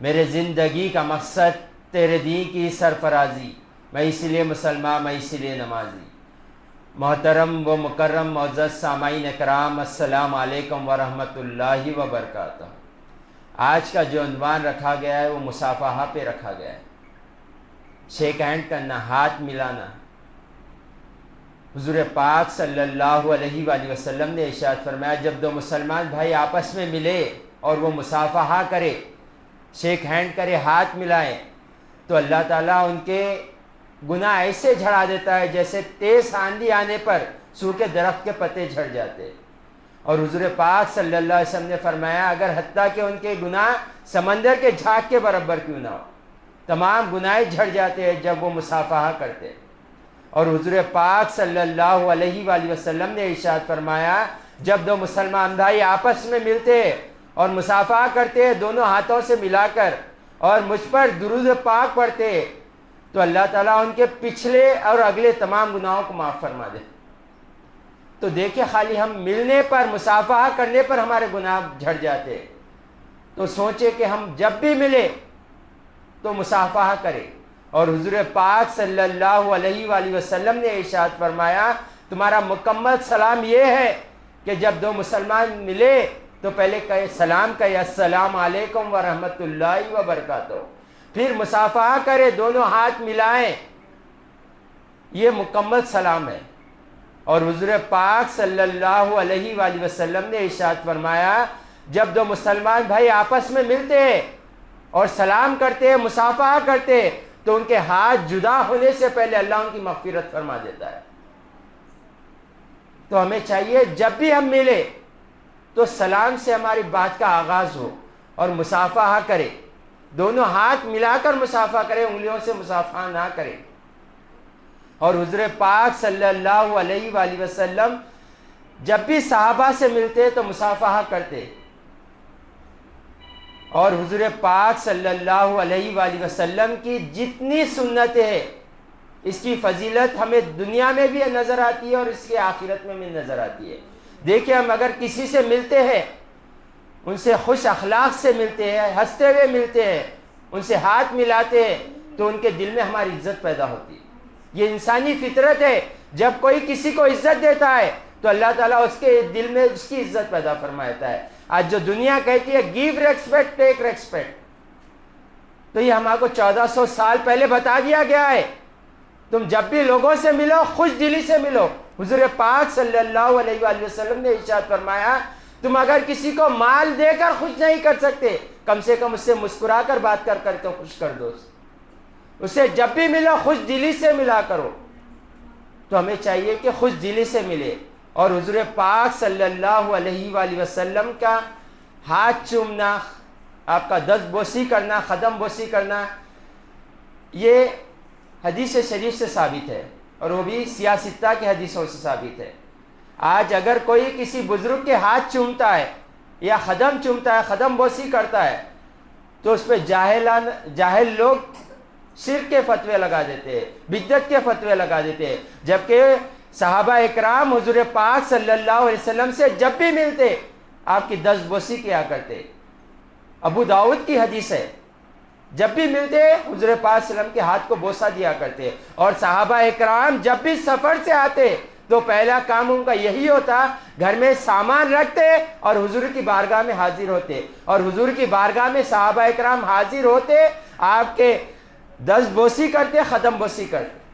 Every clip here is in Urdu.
میرے زندگی کا مقصد تیرے دین کی سرفرازی، میں اسی لیے مسلمان، میں اسی لیے نمازی۔ محترم و مکرم معزز سامعین کرام، السلام علیکم ورحمۃ اللہ وبرکاتہ۔ آج کا جو عنوان رکھا گیا ہے وہ مصافحہ پہ رکھا گیا ہے، شیک ہینڈ کرنا، ہاتھ ملانا۔ حضور پاک صلی اللہ علیہ وآلہ وسلم نے ارشاد فرمایا جب دو مسلمان بھائی آپس میں ملے اور وہ مصافحہ کرے، شیک ہینڈ کرے، ہاتھ ملائیں، تو اللہ تعالیٰ ان کے گناہ ایسے جھڑا دیتا ہے جیسے تیز آندھی آنے پر سوکھے درخت کے پتے جھڑ جاتے۔ اور حضور پاک صلی اللہ علیہ وسلم نے فرمایا اگر حتیٰ کہ ان کے گناہ سمندر کے جھاگ کے برابر کیوں نہ ہو، تمام گناہ جھڑ جاتے ہیں جب وہ مصافحہ کرتے۔ اور حضور پاک صلی اللہ علیہ وآلہ وسلم نے ارشاد فرمایا جب دو مسلمان بھائی آپس میں ملتے اور مصافحہ کرتے دونوں ہاتھوں سے ملا کر اور مجھ پر درود پاک پڑھتے تو اللہ تعالیٰ ان کے پچھلے اور اگلے تمام گناہوں کو معاف فرما دے۔ تو دیکھیں خالی ہم ملنے پر، مصافحہ کرنے پر ہمارے گناہ جھڑ جاتے، تو سوچے کہ ہم جب بھی ملے تو مصافحہ کریں۔ اور حضور پاک صلی اللہ علیہ وآلہ وسلم نے ارشاد فرمایا تمہارا مکمل سلام یہ ہے کہ جب دو مسلمان ملے تو پہلے کہے سلام کہے السلام علیکم ورحمۃ اللہ وبرکاتہ، پھر مصافحہ کرے، دونوں ہاتھ ملائیں، یہ مکمل سلام ہے۔ اور حضور پاک صلی اللہ علیہ وآلہ وسلم نے ارشاد فرمایا جب دو مسلمان بھائی آپس میں ملتے اور سلام کرتے، مصافحہ کرتے تو ان کے ہاتھ جدا ہونے سے پہلے اللہ ان کی مغفرت فرما دیتا ہے۔ تو ہمیں چاہیے جب بھی ہم ملے تو سلام سے ہماری بات کا آغاز ہو اور مصافحہ کرے، دونوں ہاتھ ملا کر مصافحہ کرے، انگلیوں سے مصافحہ نہ کرے۔ اور حضور پاک صلی اللہ علیہ وآلہ وسلم جب بھی صحابہ سے ملتے تو مصافحہ کرتے۔ اور حضور پاک صلی اللہ علیہ وآلہ وسلم کی جتنی سنتیں ہیں اس کی فضیلت ہمیں دنیا میں بھی نظر آتی ہے اور اس کے آخرت میں بھی نظر آتی ہے۔ دیکھیں ہم اگر کسی سے ملتے ہیں، ان سے خوش اخلاق سے ملتے ہیں، ہنستے ہوئے ملتے ہیں، ان سے ہاتھ ملاتے ہیں تو ان کے دل میں ہماری عزت پیدا ہوتی ہے۔ یہ انسانی فطرت ہے، جب کوئی کسی کو عزت دیتا ہے تو اللہ تعالیٰ اس کے دل میں اس کی عزت پیدا فرماتا ہے۔ آج جو دنیا کہتی ہے گیو ریسپیکٹ ٹیک ریسپیکٹ، تو یہ ہمارے کو 1400 سال پہلے بتا دیا گیا ہے تم جب بھی لوگوں سے ملو خوش دلی سے ملو۔ حضور پاک صلی اللہ علیہ وآلہ وسلم نے ارشاد فرمایا تم اگر کسی کو مال دے کر خوش نہیں کر سکتے کم سے کم اس سے مسکرا کر بات کر کر کے خوش کر دو، اسے جب بھی ملو خوش دلی سے ملا کرو۔ تو ہمیں چاہیے کہ خوش دلی سے ملے۔ اور حضور پاک صلی اللہ علیہ وآلہ وسلم کا ہاتھ چومنا، آپ کا دست بوسی کرنا، قدم بوسی کرنا، یہ حدیث شریف سے ثابت ہے اور وہ بھی سیاستہ کی حدیثوں سے ثابت ہے۔ آج اگر کوئی کسی بزرگ کے ہاتھ چومتا ہے یا قدم چومتا ہے، قدم بوسی کرتا ہے تو اس پہ جاہل لوگ شرک کے فتوے لگا دیتے ہیں، بدعت کے فتوے لگا دیتے ہیں، جبکہ صحابہ اکرام حضور پاک صلی اللہ علیہ وسلم سے جب بھی ملتے آپ کی دست بوسی کیا کرتے۔ ابو داؤد کی حدیث ہے جب بھی ملتے حضور پاک صلی اللہ علیہ وسلم کے ہاتھ کو بوسہ دیا کرتے۔ اور صحابہ اکرام جب بھی سفر سے آتے تو پہلا کام ان کا یہی ہوتا گھر میں سامان رکھتے اور حضور کی بارگاہ میں حاضر ہوتے، اور حضور کی بارگاہ میں صحابہ اکرام حاضر ہوتے، آپ کے دست بوسی کرتے، قدم بوسی کرتے۔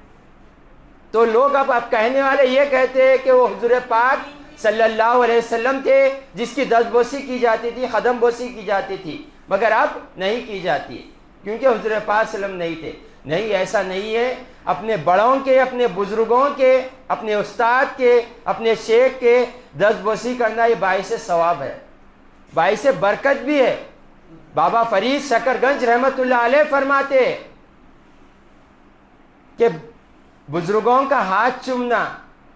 تو لوگ اب کہنے والے یہ کہتے ہیں کہ وہ حضور پاک صلی اللہ علیہ وسلم تھے جس کی دست بوسی کی جاتی تھی، قدم بوسی کی جاتی تھی، مگر اب نہیں کی جاتی کیونکہ حضور پاک صلی اللہ علیہ وسلم نہیں تھے۔ نہیں، ایسا نہیں ہے۔ اپنے بڑوں کے، اپنے بزرگوں کے، اپنے استاد کے، اپنے شیخ کے دست بوسی کرنا یہ باعث ثواب ہے، باعث برکت بھی ہے۔ بابا فرید شکر گنج رحمۃ اللہ علیہ فرماتے کہ بزرگوں کا ہاتھ چومنا،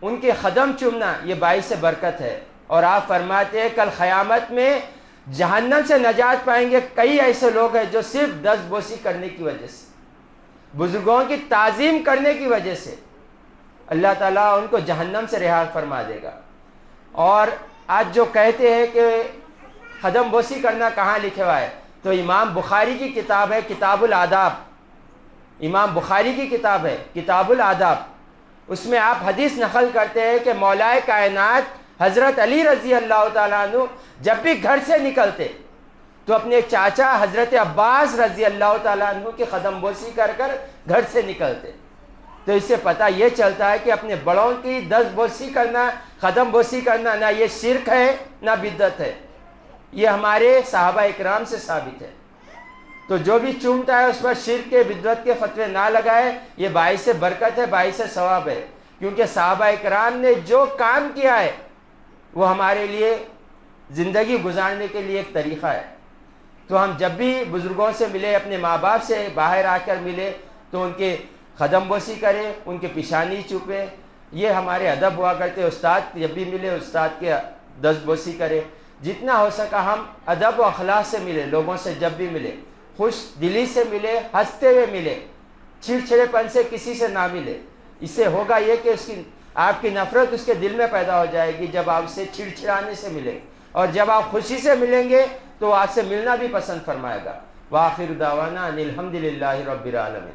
ان کے قدم چومنا یہ باعث برکت ہے۔ اور آپ فرماتے ہیں کل قیامت میں جہنم سے نجات پائیں گے کئی ایسے لوگ ہیں جو صرف دست بوسی کرنے کی وجہ سے، بزرگوں کی تعظیم کرنے کی وجہ سے اللہ تعالیٰ ان کو جہنم سے رہا فرما دے گا۔ اور آج جو کہتے ہیں کہ قدم بوسی کرنا کہاں لکھا ہوا ہے، تو امام بخاری کی کتاب ہے کتاب الآداب، امام بخاری کی کتاب ہے کتاب الآداب، اس میں آپ حدیث نقل کرتے ہیں کہ مولائے کائنات حضرت علی رضی اللہ تعالیٰ عنہ جب بھی گھر سے نکلتے تو اپنے چاچا حضرت عباس رضی اللہ تعالیٰ عنہ کی قدم بوسی کر کر گھر سے نکلتے. تو اس سے پتہ یہ چلتا ہے کہ اپنے بڑوں کی دست بوسی کرنا، قدم بوسی کرنا، نہ یہ شرک ہے نہ بدعت ہے، یہ ہمارے صحابہ اکرام سے ثابت ہے. تو جو بھی چومتا ہے اس پر شرک کے بدعت کے فتوے نہ لگائے، یہ باعث برکت ہے، باعث ثواب ہے، کیونکہ صحابہ اکرام نے جو کام کیا ہے وہ ہمارے لیے زندگی گزارنے کے لیے ایک طریقہ ہے. تو ہم جب بھی بزرگوں سے ملے، اپنے ماں باپ سے باہر آ کر ملے تو ان کے قدم بوسی کریں، ان کے پیشانی چوپے، یہ ہمارے ادب ہوا کرتے. استاد جب بھی ملے استاد کے دست بوسی کرے. جتنا ہو سکا ہم ادب و اخلاق سے ملے، لوگوں سے جب بھی ملے خوش دلی سے ملے، ہنستے ہوئے ملے، چھڑچھڑے پن سے کسی سے نہ ملے. اس سے ہوگا یہ کہ آپ کی نفرت اس کے دل میں پیدا ہو جائے گی جب آپ سے چھڑچھڑانے سے ملے، اور جب آپ خوشی سے ملیں گے تو آپ سے ملنا بھی پسند فرمائے گا. وآخر دعوانا ان الحمد للہ رب العالمین.